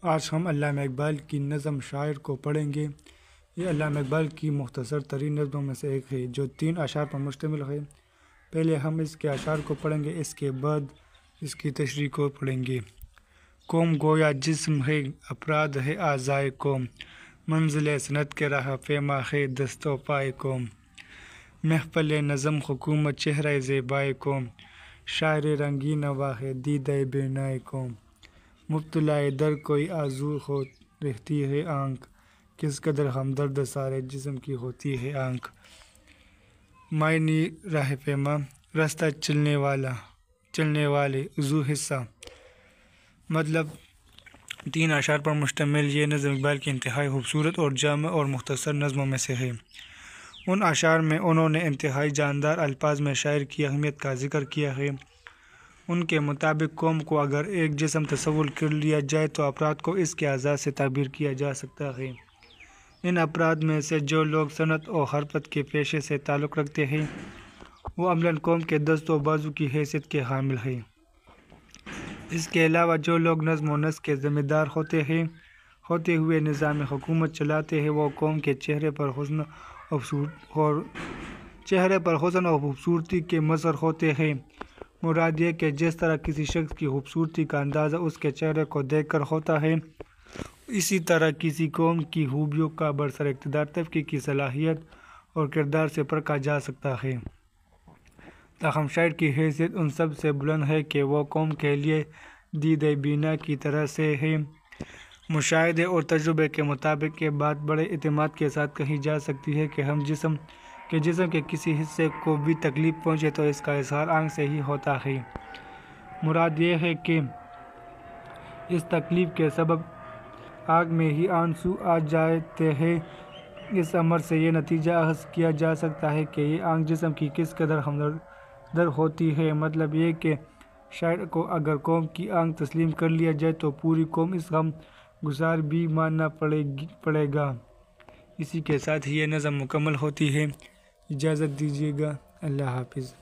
آج ہم علامہ اقبال کی نظم شاعر کو پڑھیں گے۔ یہ علامہ اقبال کی مختصر ترین نظموں میں سے ایک ہے جو 3 اشعار پر مشتمل ہے۔ پہلے ہم اس کے اشعار کو پڑھیں گے، اس کے بعد اس کی تشریح کو پڑھیں گے۔ قوم گویا جسم ہے، افراد ہے اعضائے قوم، منزل سنت کے راہ پیما ہے دست و پائے قوم، محفل نظم حکومت چہرہ زیبائے قوم، شاعر رنگین نوا ہے دیدہ بینائے قوم، مبتلا در کوئی آذو ہو رہتی ہے آنکھ، کس قدر ہمدرد سارے جسم کی ہوتی ہے آنکھ، معنی راہ پیما راستہ چلنے والے عضو حصہ۔ مطلب 3 اشعار پر مشتمل یہ نظم اقبال کی انتہائی خوبصورت اور جامع اور مختصر نظموں میں سے ہے۔ ان اشعار میں انہوں نے انتہائی جاندار الفاظ میں شاعر کی اہمیت کا ذکر کیا ہے۔ ان کے مطابق قوم کو اگر ایک جسم تصور کر لیا جائے تو افراد کو اس کے اعضاء سے تعبیر کیا جا سکتا ہے۔ ان افراد میں سے جو لوگ صنعت و حرفت کے پیشے سے تعلق رکھتے ہیں وہ عملاً قوم کے دست و بازو کی حیثیت کے حامل ہیں۔ اس کے علاوہ جو لوگ نظم و نسق کے ذمہ دار ہوتے ہوئے نظام حکومت چلاتے ہیں وہ قوم کے چہرے پر حسن و خوبصورتی کے مظہر ہوتے ہیں۔ مراد یہ کہ جس طرح کسی شخص کی خوبصورتی کا اندازہ اس کے چہرے کو دیکھ کر ہوتا ہے، اسی طرح کسی قوم کی خوبیوں کا برسر اقتدار طبقے کی صلاحیت اور کردار سے پرکھا جا سکتا ہے۔ تاہم شاعر کی حیثیت ان سب سے بلند ہے کہ وہ قوم کے لیے دیدہ بینا کی طرح سے ہے۔ مشاہدے اور تجربے کے مطابق یہ بات بڑے اعتماد کے ساتھ کہی جا سکتی ہے کہ جسم کے کسی حصے کو بھی تکلیف پہنچے تو اس کا اظہار آنکھ سے ہی ہوتا ہے۔ مراد یہ ہے کہ اس تکلیف کے سبب آنکھ میں ہی آنسو آ جاتے ہیں۔ اس امر سے یہ نتیجہ اخذ کیا جا سکتا ہے کہ یہ آنکھ جسم کی کس قدر ہمدرد ہوتی ہے۔ مطلب یہ کہ شاعر کو اگر قوم کی آنکھ تسلیم کر لیا جائے تو پوری قوم اس غم گسار بھی ماننا پڑے گا۔ اسی کے ساتھ ہی یہ نظم مکمل ہوتی ہے۔ اجازت دیجیے گا۔ اللہ حافظ۔